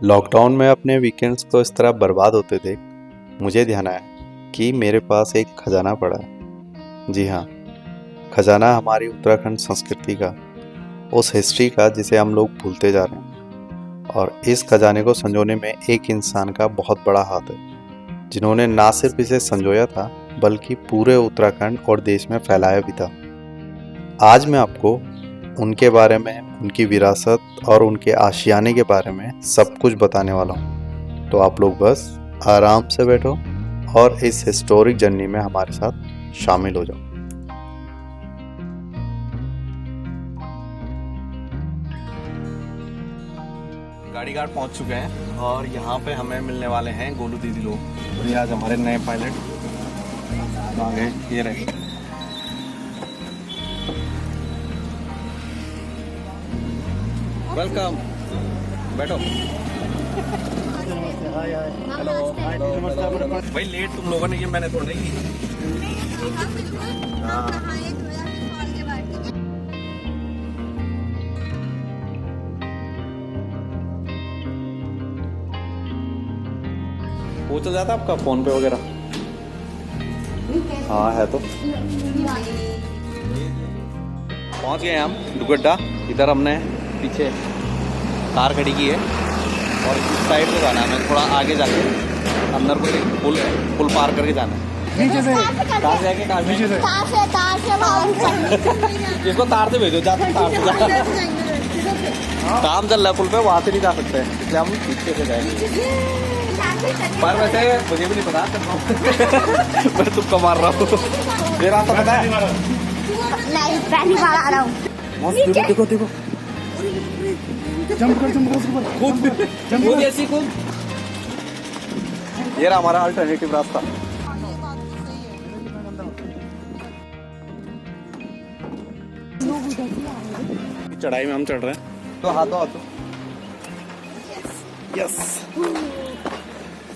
Lockdown में अपने weekends को इस तरह बर्बाद होते देख मुझे ध्यान आया कि मेरे पास एक खजाना पड़ा है। जी हाँ, खजाना हमारी उत्तराखंड संस्कृति का, उस हिस्ट्री का जिसे हम लोग भूलते जा रहे हैं। और इस खजाने को संजोने में एक इंसान का बहुत बड़ा हाथ है, जिन्होंने ना सिर्फ इसे संजोया था बल्कि पूरे उत्तराखंड और देश में फैलाया भी था। आज मैं आपको उनके बारे में, उनकी विरासत और उनके आशियाने के बारे में सब कुछ बताने वाला हूँ। तो आप लोग बस आराम से बैठो और इस हिस्टोरिक जर्नी में हमारे साथ शामिल हो जाओ। गाड़ी घाट पहुंच चुके हैं और यहाँ पे हमें मिलने वाले हैं गोलू दीदी लोग। और ये आज हमारे नए पायलट आ गए, ये रहे। वेलकम, बैठो। हेलो भाई, लेट तुम लोगों ने ये मैंने थोड़ा की। वो चल जाता आपका फोन पे वगैरह? हाँ है तो। पहुंच गए हम दुगड्डा। इधर हमने पीछे कार खड़ी की है और इस साइड से जाना है। हमें थोड़ा आगे जाके अंदर कोई पुल पार करके जाना है। नीचे से कार से आके कार नीचे से इसको तार से भेजो, जाते तार से काम चल रहा है पुल पे, वहां से नहीं जा सकते इसलिए हम पीछे से जाएंगे। पर वैसे मुझे भी नहीं पता मैं तुमको मार रहा हूँ। ये रास्ता पता है? नहीं, पहली बार आ रहा हूँ। देखो देखो, जंप कर कूद ऐसी कूद। ये रहा हमारा अल्टरनेटिव रास्ता। चढ़ाई में हम चढ़ रहे हैं तो हाथों हाथों। यस,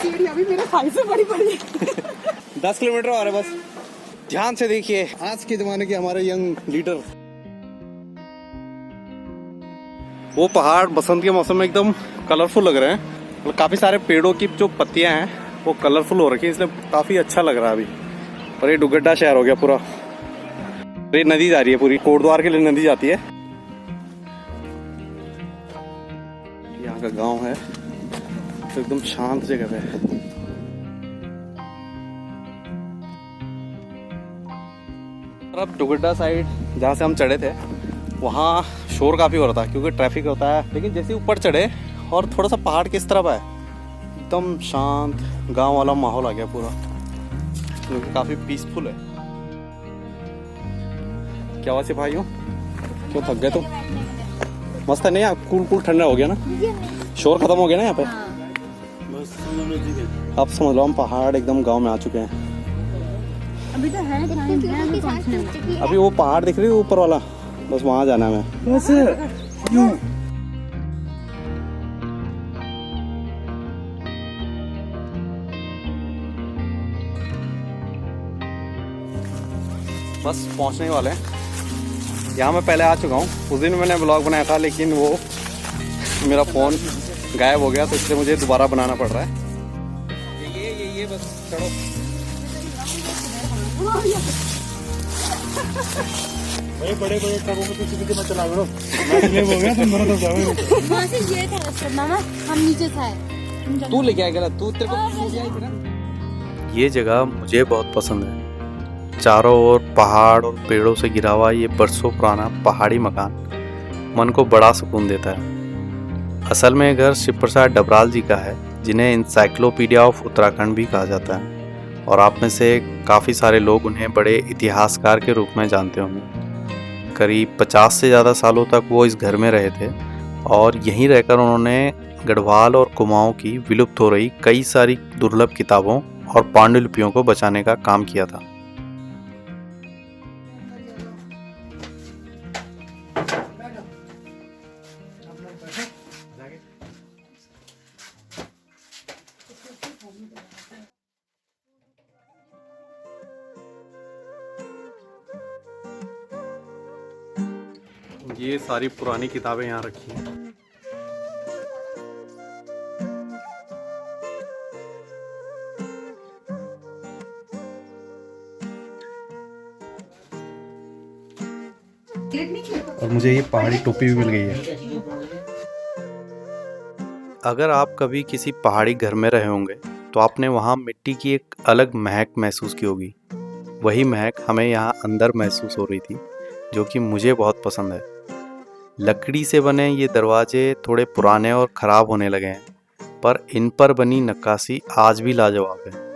सीढ़ी अभी मेरे भाई से बड़ी पड़ी 10 किलोमीटर और है बस। ध्यान से देखिए, आज के जमाने के हमारे यंग लीडर। वो पहाड़ बसंत के मौसम में एकदम कलरफुल लग रहे हैं और काफी सारे पेड़ों की जो पत्तियां हैं वो कलरफुल हो रखी है, इसलिए काफी अच्छा लग रहा है अभी। और ये दुगड्डा शहर हो गया पूरा। ये नदी जा रही है पूरी, कोटद्वार के लिए नदी जाती है। यहाँ का गांव है तो एकदम शांत जगह पे है। और अब दुगड्डा साइड जहाँ से हम चढ़े थे वहाँ शोर काफी हो रहा था क्योंकि ट्रैफिक होता है, लेकिन जैसे ऊपर चढ़े और थोड़ा सा पहाड़ किस तरफ है, एकदम शांत गांव वाला माहौल आ गया पूरा, क्योंकि काफी पीसफुल है। क्या हुआ सिपाहियों, क्यों थक गए तुम? मस्त है नहीं? यहाँ कूल कूल ठंडा हो गया ना, शोर खत्म हो गया ना यहाँ पे। अब समझ लो हम पहाड़ एकदम गांव में आ चुके हैं। अभी तो है अभी वो पहाड़ दिख रही है ऊपर वाला, बस वहां जाना है हमें। बस यूं बस पहुंचने वाले हैं। यहाँ मैं पहले आ चुका हूँ, उस दिन मैंने ब्लॉग बनाया था लेकिन वो मेरा फ़ोन गायब हो गया तो इसलिए मुझे दोबारा बनाना पड़ रहा है। ये बस चढ़ो। बड़े बड़े ट्रकों को किसी के मत चला करो। मैं हो गया तुम दोनों तो जाओ। वहाँ से ये था रास्ता, मामा हम नीचे से आए। तू लेके आएगा, तू तेरे को। ये जगह मुझे बहुत पसंद है। चारों ओर पहाड़ और पेड़ों से घिरा हुआ ये बरसों पुराना पहाड़ी मकान मन को बड़ा सुकून देता है। असल में घर शिव प्रसाद डबराल जी का है, जिन्हें इंसाइक्लोपीडिया ऑफ उत्तराखंड भी कहा जाता है। और आप में से काफ़ी सारे लोग उन्हें बड़े इतिहासकार के रूप में जानते होंगे। करीब 50 से ज़्यादा सालों तक वो इस घर में रहे थे और यहीं रहकर उन्होंने गढ़वाल और कुमाऊं की विलुप्त हो रही कई सारी दुर्लभ किताबों और पांडुलिपियों को बचाने का काम किया था। ये सारी पुरानी किताबें यहाँ रखी हैं। और मुझे ये पहाड़ी टोपी भी मिल गई है। अगर आप कभी किसी पहाड़ी घर में रहे होंगे तो आपने वहाँ मिट्टी की एक अलग महक महसूस की होगी। वही महक हमें यहाँ अंदर महसूस हो रही थी, जो कि मुझे बहुत पसंद है। लकड़ी से बने ये दरवाजे थोड़े पुराने और ख़राब होने लगे हैं, पर इन पर बनी नक्काशी आज भी लाजवाब है।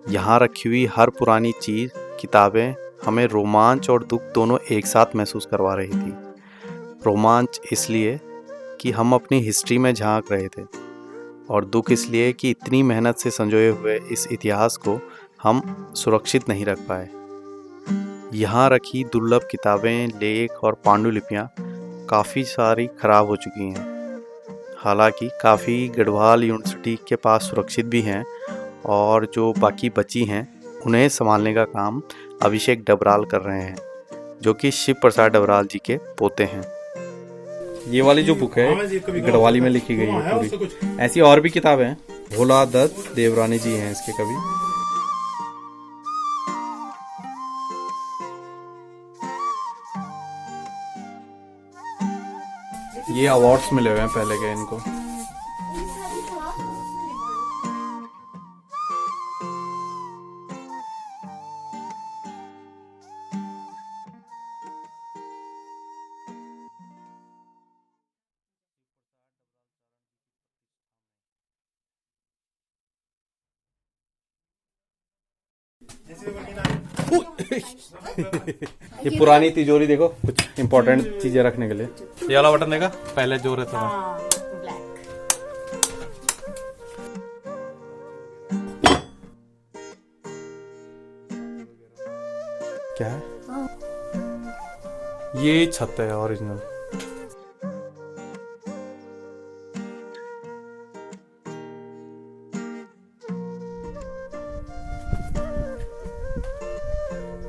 यहाँ रखी हुई हर पुरानी चीज़, किताबें हमें रोमांच और दुख दोनों एक साथ महसूस करवा रही थी। रोमांच इसलिए कि हम अपनी हिस्ट्री में झांक रहे थे, और दुख इसलिए कि इतनी मेहनत से संजोए हुए इस इतिहास को हम सुरक्षित नहीं रख पाए। यहाँ रखी दुर्लभ किताबें, लेख और पांडुलिपियाँ काफ़ी सारी खराब हो चुकी हैं। हालांकि काफ़ी गढ़वाल यूनिवर्सिटी के पास सुरक्षित भी हैं, और जो बाकी बची हैं उन्हें संभालने का काम अभिषेक डबराल कर रहे हैं, जो कि शिव प्रसाद डबराल जी के पोते हैं। ये वाली जो बुक है गढ़वाली में लिखी गई है पूरी। ऐसी और भी किताबें हैं। भोला दत्त देवरानी जी हैं इसके कवि। ये अवार्ड्स मिले हुए हैं पहले के इनको। ये पुरानी तिजोरी देखो, कुछ इंपॉर्टेंट चीजें रखने के लिए। ये वाला बटन देखा, पहले जो रहता था। क्या है? ये छत है ओरिजिनल।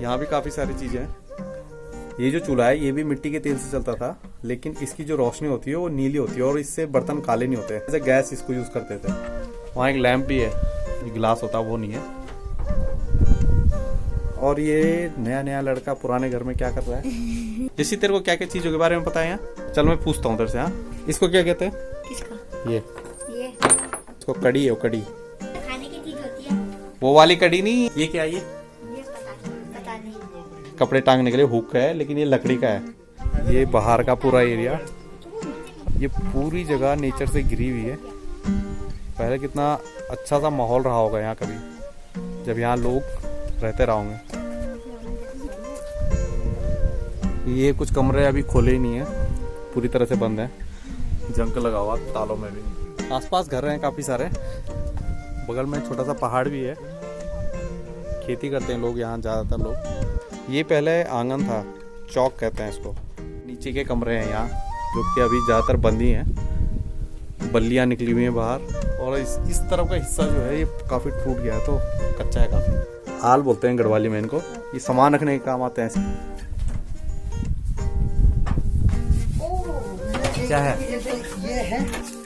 यहाँ भी काफ़ी सारी चीज़ें हैं। ये जो चूल्हा है ये भी मिट्टी के तेल से चलता था, लेकिन इसकी जो रोशनी होती है वो नीली होती है और इससे बर्तन काले नहीं होते। जैसे गैस इसको यूज़ करते थे। वहाँ एक लैंप भी है, ये गिलास होता वो नहीं है। और ये नया नया लड़का पुराने घर में क्या कर रहा है? जैसे तेरे को क्या क्या चीज़ों के बारे में पता है यहाँ? चल मैं पूछता हूँ तेरे से। हाँ, इसको क्या कहते हैं? किसका? ये इसको कड़ी है। वो कड़ी खाने की चीज होती है। वो वाली कड़ी नहीं। ये क्या है? ये पता नहीं। कपड़े टांगने के लिए हुक है, लेकिन ये लकड़ी का है। ये बाहर का पूरा एरिया, ये पूरी जगह नेचर से घिरी हुई है। पहले कितना अच्छा सा माहौल रहा होगा यहाँ कभी, जब यहाँ लोग रहते रहे होंगे। ये कुछ कमरे अभी खोले ही नहीं है, पूरी तरह से बंद है। जंग लगा हुआ तालों में भी। आसपास घर हैं काफ़ी सारे। बगल में छोटा सा पहाड़ भी है। खेती करते हैं लोग यहाँ, ज़्यादातर लोग। ये पहले आंगन था, चौक कहते हैं इसको। नीचे के कमरे हैं यहाँ, जो कि अभी ज़्यादातर बंद ही हैं। बल्लियाँ निकली हुई हैं बाहर, और इस तरफ का हिस्सा जो है ये काफ़ी टूट गया है, तो कच्चा है काफ़ी। आल बोलते हैं गढ़वाली में इनको। ये सामान रखने के काम आते हैं। क्या है?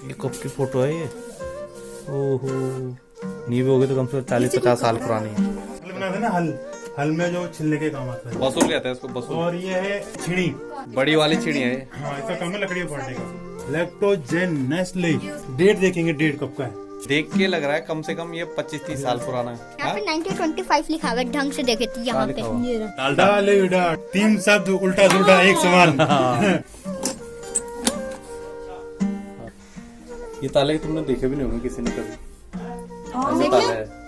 ये कब की फोटो है ये? ओहो, नींव हो गई तो कम से कम 40-50 साल पुरानी है। बनाते ना हल में जो छिलने के काम आता है। बसूल कहते हैं इसको, बसूल। और ये है छिड़ी, बड़ी वाली छिड़ी है ये। हाँ, इसका काम है लकड़ी फाड़ने का। Lactogen Nestle. डेट देखेंगे, डेट कब का है? देख के लग रहा है कम से कम ये 25-30 साल पुराना है। यहाँ पे 1925 लिखा हुआ है, ढंग से देखे थी यहाँ पे। ये रहा। डाल 3 शब्द उल्टा सुल्टा एक समान। ये ताले तुमने देखे भी नहीं होंगे किसी ने कभी। ऐसे ताले हैं।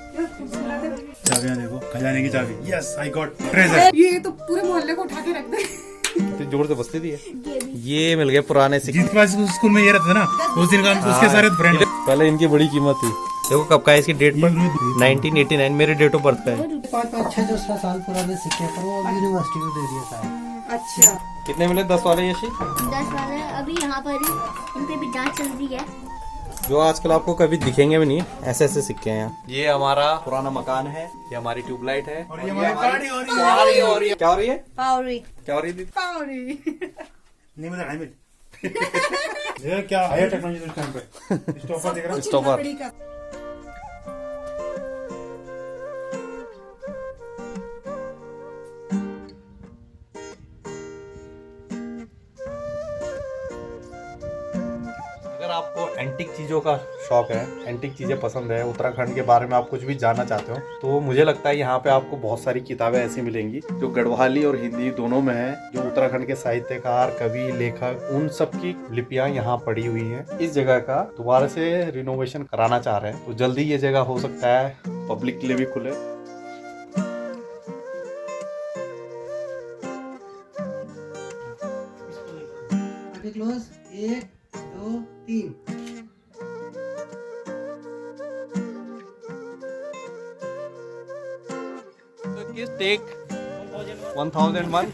चाबियां देखो, खजाने की चाबी। Yes, I got treasure. ये तो पूरे मोहल्ले को उठा के रख दे। कितनी जोर से बजती थी ये मिल गए पुराने सिक्के। जिसके पास स्कूल में ये रहता था ना, उस दिन का उसके सारे फ्रेंड। पहले इनकी बड़ी कीमत थी। देखो कब का है, इसकी डेट पर 1989 मेरे डेट ऑफ बर्थ का है। 5-6 साल पुराने सिक्के पर वो यूनिवर्सिटी को दे दिया था। अच्छा, कितने मिले 10 वाले? यशी 10 वाले अभी यहाँ पर इन पे भी जांच चल रही है। जो आजकल आपको कभी दिखेंगे भी नहीं, ऐसे ऐसे सिक्के हैं यहाँ। ये हमारा पुराना मकान है, ये हमारी ट्यूबलाइट है, और ये हमारी गाड़ी हो रही है। क्या हो रही है? क्या हो रही है? पावरी क्या हो रही थी? पावरी। नहीं मतलब हाई मिल। ये क्या हायर टेक्नोलॉजी उस टाइम पे। स्टॉपर देख रहा हूँ। स्टॉपर। लकड़ी का। अगर आपको एंटीक चीज़ों का शौक है, एंटीक चीज़ें पसंद है, उत्तराखंड के बारे में आप कुछ भी जानना चाहते हो, तो मुझे लगता है यहाँ पे आपको बहुत सारी किताबें ऐसी मिलेंगी जो गढ़वाली और हिंदी दोनों में है, जो उत्तराखंड के साहित्यकार, कवि, लेखक, उन सब की लिपियाँ यहाँ पड़ी हुई हैं। इस जगह का दोबारा से रिनोवेशन कराना चाह रहे हैं, तो जल्दी ये जगह हो सकता है पब्लिक के लिए भी खुले। Close 1 2 3 take 1001।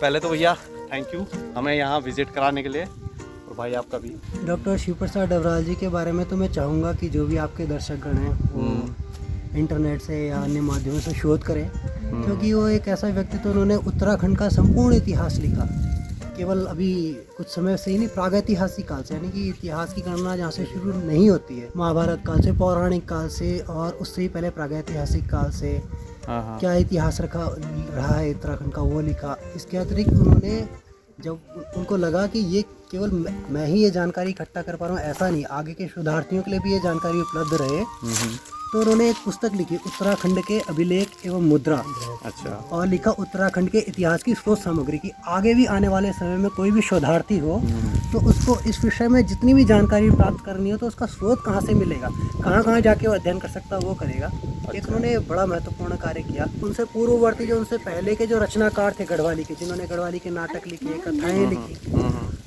पहले तो भैया थैंक यू हमें यहाँ विजिट कराने के लिए, और भाई आपका भी। डॉक्टर शिव प्रसाद डबराल जी के बारे में तो मैं चाहूँगा कि जो भी आपके दर्शकगण हैं वो इंटरनेट से या अन्य माध्यमों से शोध करें, क्योंकि वो एक ऐसा व्यक्ति तो उन्होंने उत्तराखंड का संपूर्ण इतिहास लिखा, केवल अभी कुछ समय से ही नहीं, प्रागैतिहासिक काल से, यानी कि इतिहास की गणना जहाँ से शुरू नहीं होती है, महाभारत काल से, पौराणिक काल से और उससे ही पहले प्रागैतिहासिक काल से क्या इतिहास रहा है उत्तराखंड का, वो लिखा। इसके अतिरिक्त उन्होंने जब उनको लगा कि ये केवल मैं ही ये जानकारी इकट्ठा कर पा रहा हूँ, ऐसा नहीं, आगे के शोधार्थियों के लिए भी ये जानकारी उपलब्ध रहे, तो उन्होंने एक पुस्तक लिखी उत्तराखंड के अभिलेख एवं मुद्रा। अच्छा। और लिखा उत्तराखंड के इतिहास की स्रोत सामग्री की, आगे भी आने वाले समय में कोई भी शोधार्थी हो तो उसको इस विषय में जितनी भी जानकारी प्राप्त करनी हो तो उसका स्रोत कहाँ से मिलेगा, कहाँ जाके वो अध्ययन कर सकता है, वो करेगा। एक उन्होंने बड़ा महत्वपूर्ण कार्य किया। उनसे पूर्ववर्ती जो उनसे पहले के जो रचनाकार थे गढ़वाली के, जिन्होंने गढ़वाली के नाटक लिखे, कथाएं लिखी,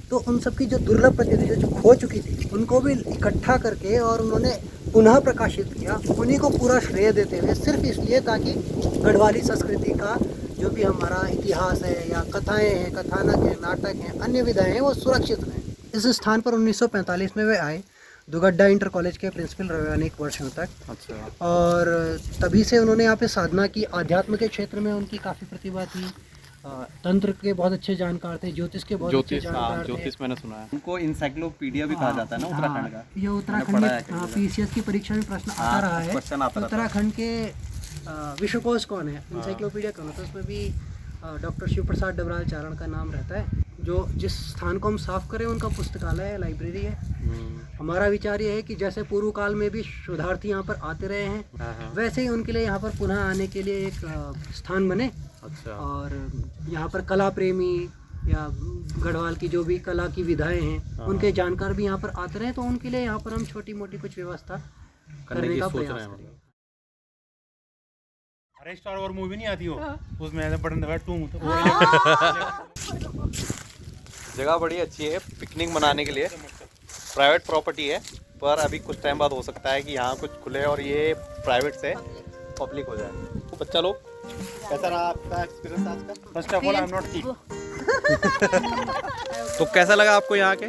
तो उन सब की जो दुर्लभ प्रतियां जो खो चुकी थी उनको भी इकट्ठा करके और उन्होंने पुनः प्रकाशित किया। उन्हीं को पूरा श्रेय देते हुए, सिर्फ इसलिए ताकि गढ़वाली संस्कृति का जो भी हमारा इतिहास है या कथाएं हैं, कथानक हैं, नाटक हैं, अन्य विधाएं हैं, वो सुरक्षित रहें। इस स्थान पर 1945 में वे आए, दुगड्डा इंटर कॉलेज के प्रिंसिपल रहे अनेक वर्षों तक। अच्छा। और तभी से उन्होंने यहाँ पे साधना की। अध्यात्म के क्षेत्र में उनकी काफ़ी प्रतिभा थी, तंत्र के बहुत अच्छे जानकार थे, ज्योतिष के बहुत अच्छे जानकार थे। ज्योतिष मैंने सुना है, उनको इंसाइक्लोपीडिया भी कहा जाता है ना उत्तराखंड का। ये उत्तराखंड में पीसीएस की परीक्षा में प्रश्न आता रहा है, उत्तराखंड के विश्वकोश कौन है, इंसाइक्लोपीडिया कौन है, तो उसमें भी डॉक्टर शिव प्रसाद डबराल चारण का नाम रहता है। जो जिस स्थान को हम साफ करें उनका पुस्तकालय है, लाइब्रेरी है। हमारा विचार ये है कि जैसे पूर्व काल में भी शोधार्थी यहाँ पर आते रहे हैं, वैसे ही उनके लिए यहाँ पर पुनः आने के लिए एक स्थान बने। अच्छा। और यहाँ पर कला प्रेमी या गढ़वाल की जो भी कला की विधाएं हैं उनके जानकार भी यहाँ पर आते रहे, तो उनके लिए यहाँ पर हम छोटी मोटी कुछ व्यवस्था करने का प्रयास करेंगे। अरे स्टार वॉर मूवी नहीं आती हो, उसमें बटन दबाया टूम तो जगह बड़ी अच्छी है पिकनिक मनाने के लिए। प्राइवेट प्रॉपर्टी है, पर अभी कुछ टाइम बाद हो सकता है कि यहाँ कुछ खुले और ये प्राइवेट से पब्लिक हो जाए। तो बच्चा लोग, कैसा रहा आपका एक्सपीरियंस आज का? First of all I am not की। तो कैसा लगा आपको यहाँ के?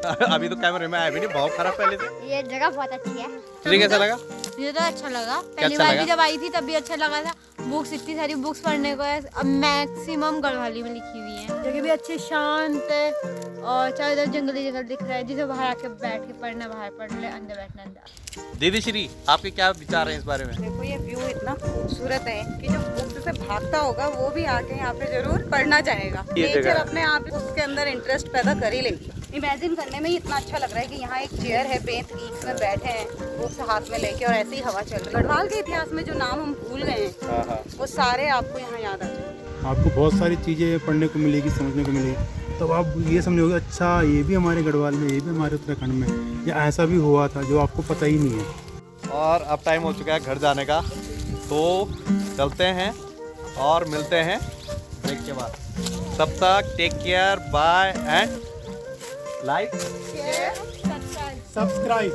अभी तो कैमरे में आया भी नहीं, बहुत खराब पहले से। ये जगह बहुत अच्छी है। तुझे कैसा लगा? मुझे तो अच्छा लगा, पहली अच्छा बार लगा? भी जब आई थी तब भी अच्छा लगा था। बुक्स, इतनी सारी बुक्स पढ़ने को है, अब मैक्सिमम गढ़वाली में लिखी हुई है। जगह भी अच्छी शांत है और चारों तरफ जंगली जंगल दिख रहा है, जिसे बाहर आके बैठ के पढ़ना बाहर पढ़ ले, अंदर बैठना अंदर। दीदी श्री, आपके क्या विचार हैं इस बारे में? देखो ये व्यू इतना खूबसूरत है कि जो बुक से भागता होगा वो भी आके यहाँ पे जरूर पढ़ना चाहेगा। नेचर अपने आप उसके अंदर इंटरेस्ट पैदा कर ही लेगी। इमेजिन करने में ही इतना अच्छा लग रहा है कि यहाँ एक चेयर है बेंत की, इसमें बैठे हैं बुक्स हाथ में लेके और ऐसे ही हवा चल रही है। गढ़वाल के इतिहास में जो नाम हम भूल गए हैं वो सारे आपको यहाँ याद आ जाएंगे। आपको बहुत सारी चीज़ें पढ़ने को मिलेगी, समझने को मिलेगी, तब आप ये समझोगे अच्छा ये भी हमारे गढ़वाल में, ये भी हमारे उत्तराखंड में, या ऐसा भी हुआ था जो आपको पता ही नहीं है। और अब टाइम हो चुका है घर जाने का, तो चलते हैं और मिलते हैं ब्रेक के बाद। तब तक take care, bye and like, subscribe.